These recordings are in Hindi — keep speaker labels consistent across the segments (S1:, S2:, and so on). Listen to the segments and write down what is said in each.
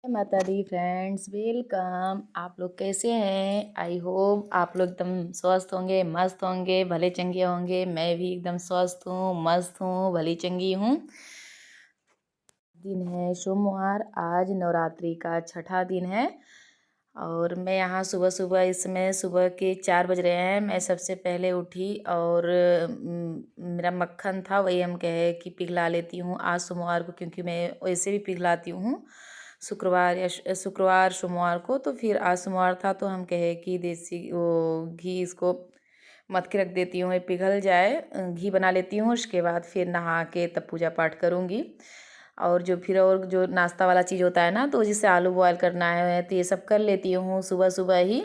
S1: माता दी फ्रेंड्स, वेलकम। आप लोग कैसे हैं? आई होप आप लोग एकदम स्वस्थ होंगे, मस्त होंगे, भले चंगे होंगे। मैं भी एकदम स्वस्थ हूँ, मस्त हूँ, भली चंगी हूँ। दिन है सोमवार, आज नवरात्रि का छठा दिन है और मैं यहाँ सुबह सुबह इसमें सुबह के 4 बज रहे हैं। मैं सबसे पहले उठी और मेरा मक्खन था, वही हम कहे कि पिघला लेती हूँ आज सोमवार को, क्योंकि मैं वैसे भी पिघलाती हूँ शुक्रवार या शुक्रवार सोमवार को। तो फिर आज सोमवार था तो हम कहे कि देसी वो घी इसको मथ के रख देती हूँ, ये पिघल जाए, घी बना लेती हूँ। उसके बाद फिर नहा के तब पूजा पाठ करूँगी। और जो फिर और जो नाश्ता वाला चीज़ होता है ना, तो जैसे आलू बॉयल करना है तो ये सब कर लेती हूँ सुबह सुबह ही।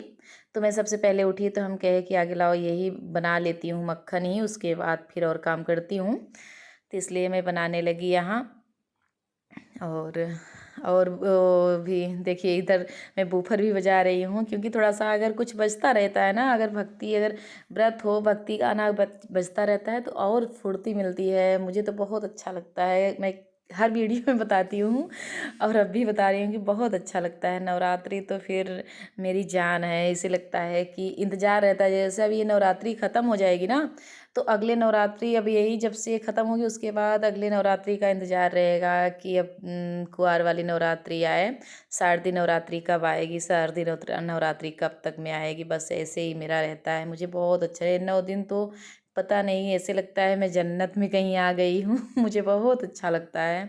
S1: तो मैं सबसे पहले उठी तो हम कहे कि आगे लाओ यही बना लेती हूँ मक्खन ही, उसके बाद फिर और काम करती हूँ। तो इसलिए मैं बनाने लगी यहाँ। और वो भी देखिए, इधर मैं बूफर भी बजा रही हूँ, क्योंकि थोड़ा सा अगर कुछ बजता रहता है ना, अगर भक्ति, अगर व्रत हो, भक्ति गाना बजता रहता है तो और फुर्ती मिलती है। मुझे तो बहुत अच्छा लगता है। मैं हर वीडियो में बताती हूँ और अब भी बता रही हूँ कि बहुत अच्छा लगता है। नवरात्रि तो फिर मेरी जान है। इसे लगता है कि इंतज़ार रहता है, जैसे अभी ये नवरात्रि ख़त्म हो जाएगी ना, तो अगले नवरात्रि, अब यही जब से ये ख़त्म होगी उसके बाद अगले नवरात्रि का इंतज़ार रहेगा कि अब कुंवार वाली नवरात्रि आए। शारदीय नवरात्रि कब आएगी, शारदीय नवरात्रि कब तक में आएगी। बस ऐसे ही मेरा रहता है। मुझे बहुत अच्छा है 9 दिन, तो पता नहीं, ऐसे लगता है मैं जन्नत में कहीं आ गई हूँ। मुझे बहुत अच्छा लगता है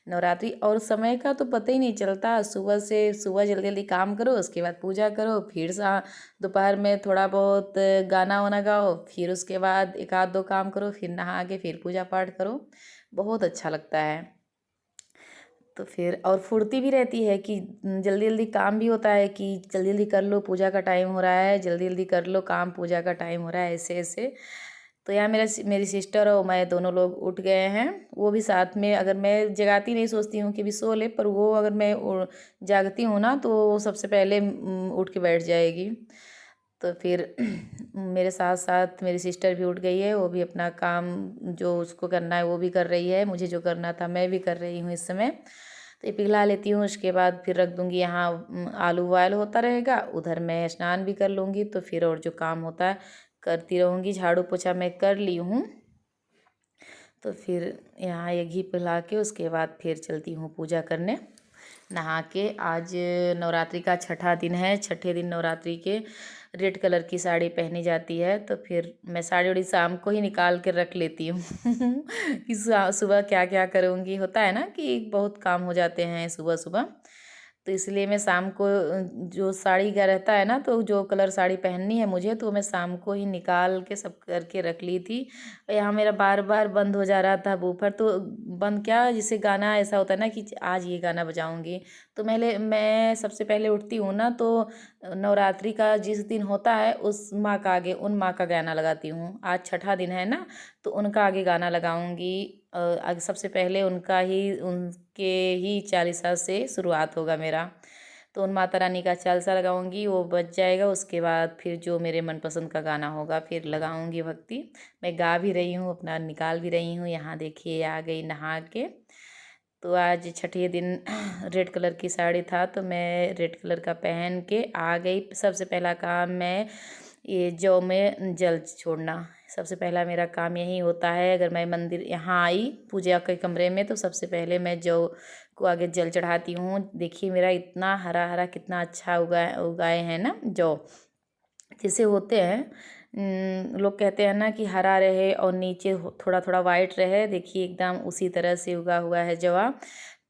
S1: नवरात्रि। और समय का तो पता ही नहीं चलता। सुबह से सुबह जल्दी जल्दी काम करो, उसके बाद पूजा करो, फिर दोपहर में थोड़ा बहुत गाना वाना गाओ, फिर उसके बाद एक आध दो काम करो, फिर नहा के फिर पूजा पाठ करो। बहुत अच्छा लगता है। तो फिर और फुर्ती भी रहती है कि जल्दी जल्दी काम भी होता है कि जल्दी जल्दी कर लो, पूजा का टाइम हो रहा है, जल्दी जल्दी कर लो काम, पूजा का टाइम हो रहा है, ऐसे ऐसे। तो यहाँ मेरी सिस्टर और मैं दोनों लोग उठ गए हैं। वो भी साथ में, अगर मैं जगाती नहीं, सोचती हूँ कि भी सो ले, पर वो अगर मैं जागती हूँ ना तो वो सबसे पहले उठ के बैठ जाएगी। तो फिर मेरे साथ साथ मेरी सिस्टर भी उठ गई है। वो भी अपना काम जो उसको करना है वो भी कर रही है, मुझे जो करना था मैं भी कर रही हूँ इस समय। तो ये पिघला लेती हूँ, उसके बाद फिर रख दूँगी यहाँ। आलू बॉयल होता रहेगा, उधर मैं स्नान भी कर लूँगी। तो फिर और जो काम होता है करती रहूँगी। झाड़ू पोछा मैं कर ली हूँ। तो फिर यहाँ ये घी पिघला के उसके बाद फिर चलती हूँ पूजा करने नहा के। आज नवरात्रि का छठा दिन है। छठे दिन नवरात्रि के रेड कलर की साड़ी पहनी जाती है। तो फिर मैं साड़ी उड़ी शाम को ही निकाल के रख लेती हूँ कि सुबह क्या क्या करूँगी। होता है ना कि बहुत काम हो जाते हैं सुबह सुबह, तो इसलिए मैं शाम को जो साड़ी का रहता है ना, तो जो कलर साड़ी पहननी है मुझे, तो मैं शाम को ही निकाल के सब करके रख ली थी। यहाँ मेरा बार बार बंद हो जा रहा था बूफर, तो बंद क्या, जिसे गाना ऐसा होता है ना कि आज ये गाना बजाऊंगी। तो मैं सबसे पहले उठती हूँ ना, तो नवरात्रि का जिस दिन होता है उस माँ का आगे उन माँ का गाना लगाती हूँ। आज छठा दिन है ना, तो उनका आगे गाना लगाऊंगी। आगे सबसे पहले उनके ही चालीसा से शुरुआत होगा मेरा। तो उन माता रानी का चालीसा लगाऊंगी, वो बज जाएगा। उसके बाद फिर जो मेरे मनपसंद का गाना होगा फिर लगाऊंगी भक्ति। मैं गा भी रही हूँ, अपना निकाल भी रही हूँ। यहाँ देखिए आ गई नहा के। तो आज छठे दिन रेड कलर की साड़ी था, तो मैं रेड कलर का पहन के आ गई। सबसे पहला काम मैं ये जौ में जल छोड़ना, सबसे पहला मेरा काम यही होता है। अगर मैं मंदिर यहाँ आई पूजा के कमरे में, तो सबसे पहले मैं जौ को आगे जल चढ़ाती हूँ। देखिए मेरा इतना हरा हरा कितना अच्छा उगाए हैं ना जौ, जैसे होते हैं। लोग कहते हैं ना कि हरा रहे और नीचे थोड़ा थोड़ा वाइट रहे, देखिए एकदम उसी तरह से उगा हुआ है जवा।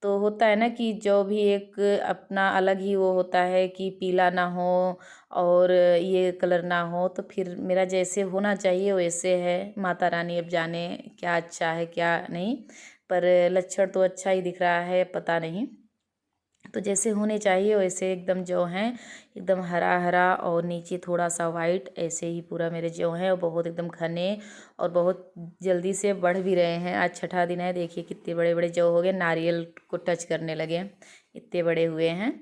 S1: तो होता है ना कि जो भी एक अपना अलग ही वो होता है कि पीला ना हो और ये कलर ना हो। तो फिर मेरा जैसे होना चाहिए वैसे है। माता रानी अब जाने क्या अच्छा है क्या नहीं, पर लक्षण तो अच्छा ही दिख रहा है, पता नहीं। तो जैसे होने चाहिए वैसे एकदम जो हैं, एकदम हरा हरा और नीचे थोड़ा सा वाइट, ऐसे ही पूरा मेरे जो हैं वो बहुत एकदम घने और बहुत जल्दी से बढ़ भी रहे हैं। आज छठा दिन है, देखिए कितने बड़े बड़े जो हो गए, नारियल को टच करने लगे, इतने बड़े हुए हैं।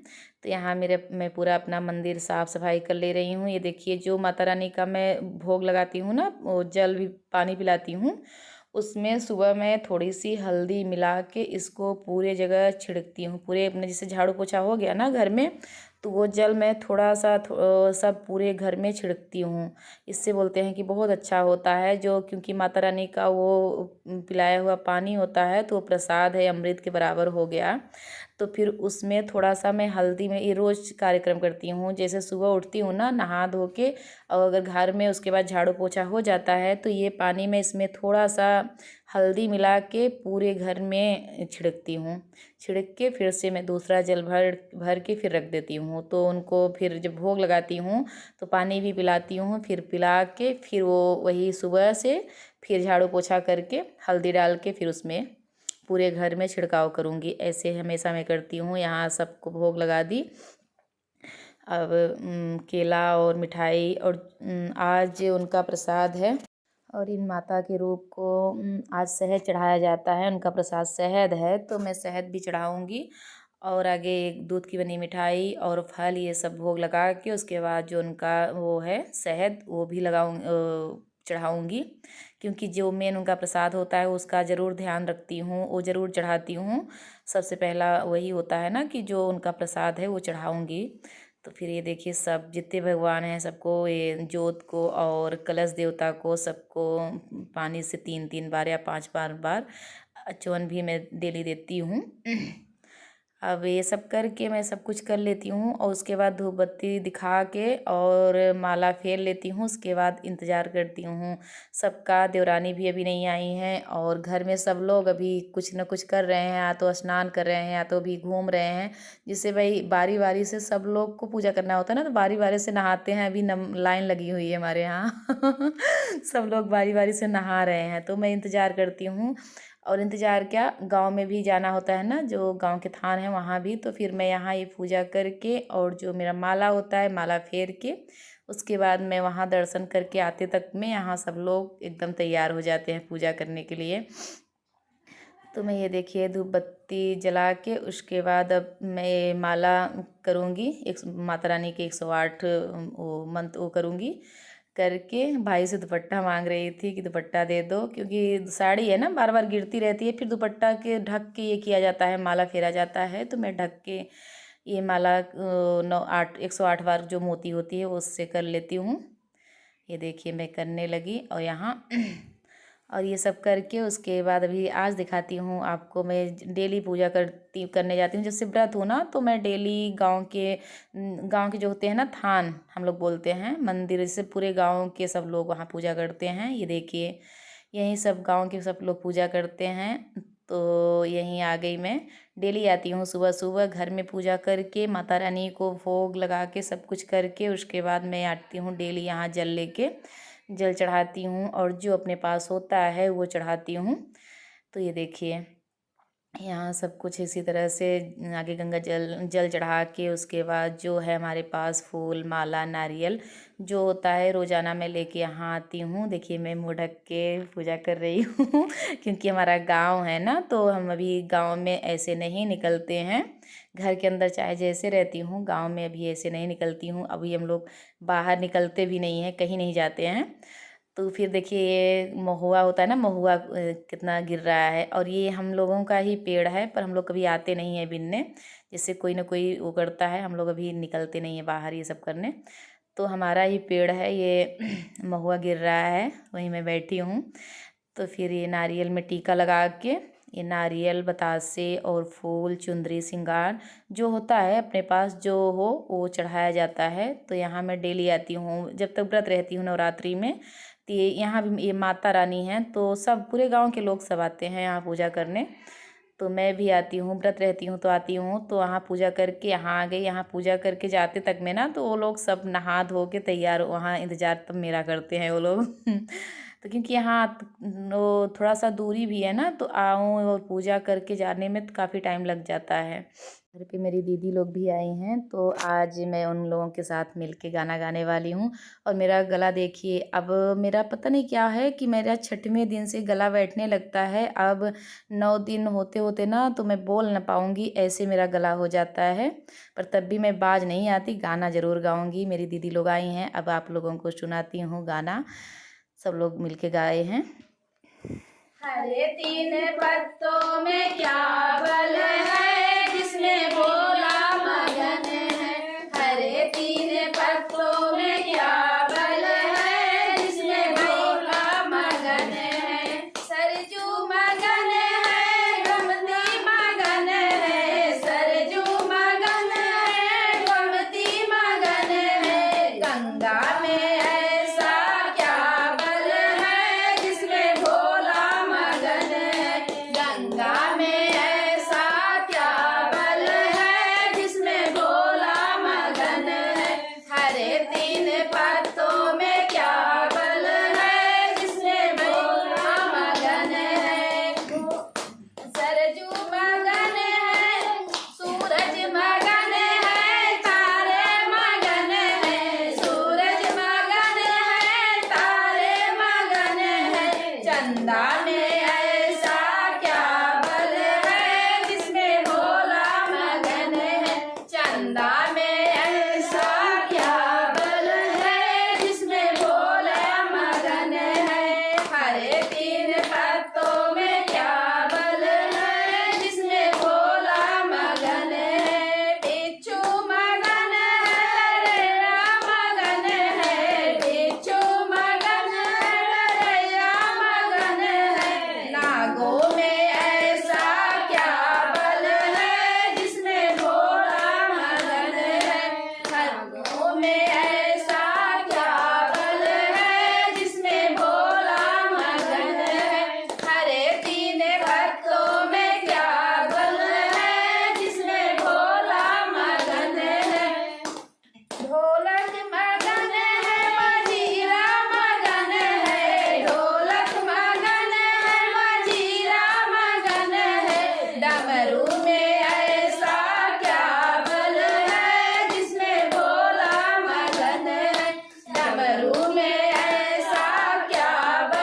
S1: तो यहाँ मैं पूरा अपना मंदिर साफ़ सफाई कर ले रही हूँ। ये देखिए जो माता रानी का मैं भोग लगाती हूँ ना, वो जल भी पानी पिलाती हूँ, उसमें सुबह मैं थोड़ी सी हल्दी मिला के इसको पूरे जगह छिड़कती हूँ। पूरे अपने जैसे झाड़ू पोछा हो गया ना घर में, तो वो जल मैं थोड़ा सा सब पूरे घर में छिड़कती हूँ। इससे बोलते हैं कि बहुत अच्छा होता है, जो क्योंकि माता रानी का वो पिलाया हुआ पानी होता है तो वो प्रसाद है, अमृत के बराबर हो गया। तो फिर उसमें थोड़ा सा मैं हल्दी में ये रोज़ कार्यक्रम करती हूँ। जैसे सुबह उठती हूँ ना नहा धो के, और अगर घर में उसके बाद झाड़ू पोछा हो जाता है तो ये पानी में इसमें थोड़ा सा हल्दी मिला के पूरे घर में छिड़कती हूँ। छिड़क के फिर से मैं दूसरा जल भर भर के फिर रख देती हूँ। तो उनको फिर जब भोग लगाती हूँ तो पानी भी पिलाती हूँ। फिर पिला के फिर वो वही सुबह से फिर झाड़ू पोछा करके हल्दी डाल के फिर उसमें पूरे घर में छिड़काव करूँगी। ऐसे हमेशा मैं करती हूँ। यहाँ सबको भोग लगा दी। अब केला और मिठाई और आज उनका प्रसाद है, और इन माता के रूप को आज शहद चढ़ाया जाता है। उनका प्रसाद शहद है तो मैं शहद भी चढ़ाऊँगी, और आगे एक दूध की बनी मिठाई और फल ये सब भोग लगा के उसके बाद जो उनका वो है शहद वो भी चढ़ाऊँगी। क्योंकि जो मेन उनका प्रसाद होता है उसका ज़रूर ध्यान रखती हूँ, वो ज़रूर चढ़ाती हूँ। सबसे पहला वही होता है ना कि जो उनका प्रसाद है वो चढ़ाऊँगी। तो फिर ये देखिए सब जितने भगवान हैं सबको, ये जोत को और कलश देवता को सबको पानी से 3-3 बार या 5 बार च्यवन भी मैं डेली देती हूँ। अब ये सब करके मैं सब कुछ कर लेती हूँ, और उसके बाद धूप बत्ती दिखा के और माला फेर लेती हूँ। उसके बाद इंतज़ार करती हूँ सबका। देवरानी भी अभी नहीं आई हैं, और घर में सब लोग अभी कुछ न कुछ कर रहे हैं, या तो स्नान कर रहे हैं या तो अभी घूम रहे हैं। जिससे भाई बारी बारी से सब लोग को पूजा करना होता है ना, तो बारी बारी से नहाते हैं। अभी लाइन लगी हुई है हमारे यहाँ सब लोग बारी बारी से नहा रहे हैं, तो मैं इंतज़ार करती हूँ। और इंतज़ार क्या, गांव में भी जाना होता है ना, जो गांव के थान है वहाँ भी। तो फिर मैं यहाँ ये पूजा करके और जो मेरा माला होता है माला फेर के उसके बाद मैं वहाँ दर्शन करके आते तक में यहाँ सब लोग एकदम तैयार हो जाते हैं पूजा करने के लिए। तो मैं ये देखिए धूप बत्ती जला के उसके बाद अब मैं माला करूँगी। एक माता रानी के 108 वो मंत्र वो करूँगी करके। भाई से दुपट्टा मांग रही थी कि दुपट्टा दे दो, क्योंकि साड़ी है ना बार बार गिरती रहती है। फिर दुपट्टा के ढक के ये किया जाता है, माला फेरा जाता है। तो मैं ढक के ये माला 108 बार जो मोती होती है वो उससे कर लेती हूँ। ये देखिए मैं करने लगी, और यहाँ और ये सब करके उसके बाद अभी आज दिखाती हूँ आपको। मैं डेली पूजा करने जाती हूँ। जैसे व्रत हो ना, तो मैं डेली गांव के जो होते हैं ना थान हम लोग बोलते हैं, मंदिर से पूरे गांव के सब लोग वहाँ पूजा करते हैं। ये देखिए यहीं सब गांव के सब लोग पूजा करते हैं। तो यहीं आ गई मैं। डेली आती हूँ सुबह सुबह, घर में पूजा करके माता रानी को भोग लगा के सब कुछ करके उसके बाद मैं आती हूँ डेली यहाँ जल लेके। जल चढ़ाती हूँ और जो अपने पास होता है वो चढ़ाती हूँ। तो ये देखिए यहाँ सब कुछ इसी तरह से आगे गंगा जल जल चढ़ा के उसके बाद जो है हमारे पास फूल माला नारियल जो होता है रोज़ाना मैं लेके यहाँ आती हूँ। देखिए मैं मुँह ढक के पूजा कर रही हूँ क्योंकि हमारा गांव है ना, तो हम अभी गांव में ऐसे नहीं निकलते हैं। घर के अंदर चाहे जैसे रहती हूँ, गांव में अभी ऐसे नहीं निकलती हूँ। अभी हम लोग बाहर निकलते भी नहीं हैं, कहीं नहीं जाते हैं। तो फिर देखिए ये महुआ होता है ना, महुआ कितना गिर रहा है, और ये हम लोगों का ही पेड़ है, पर हम लोग कभी आते नहीं हैं बिनने। जैसे कोई ना कोई वो करता है, हम लोग अभी निकलते नहीं हैं बाहर ये सब करने। तो हमारा ही पेड़ है ये महुआ गिर रहा है, वहीं मैं बैठी हूँ। तो फिर ये नारियल में टीका लगा के, ये नारियल बतासे और फूल चुंदरी श्रृंगार जो होता है अपने पास जो हो वो चढ़ाया जाता है। तो यहाँ मैं डेली आती हूँ जब तक व्रत रहती हूँ नवरात्रि में। तो ये यहाँ भी ये माता रानी हैं, तो सब पूरे गांव के लोग सब आते हैं यहाँ पूजा करने। तो मैं भी आती हूँ, व्रत रहती हूँ तो आती हूँ। तो वहाँ पूजा करके यहाँ आ गई। यहाँ पूजा करके जाते तक में ना, तो वो लोग सब नहा धो के तैयार वहाँ इंतज़ार तब मेरा करते हैं वो लोग तो क्योंकि यहाँ वो थोड़ा सा दूरी भी है ना, तो आऊँ और पूजा करके जाने में तो काफ़ी टाइम लग जाता है। घर पे मेरी दीदी लोग भी आई हैं, तो आज मैं उन लोगों के साथ मिलके गाना गाने वाली हूँ। और मेरा गला देखिए, अब मेरा पता नहीं क्या है कि मेरा 6वें दिन से गला बैठने लगता है। अब 9 दिन होते होते ना तो मैं बोल ना पाऊँगी, ऐसे मेरा गला हो जाता है। पर तब भी मैं बाज नहीं आती, गाना ज़रूर गाऊँगी। मेरी दीदी लोग आई हैं, अब आप लोगों को सुनाती हूँ गाना। सब लोग मिलके गाए हैं।
S2: अरे तीन पत्तों में क्या बल है, जिसने बोला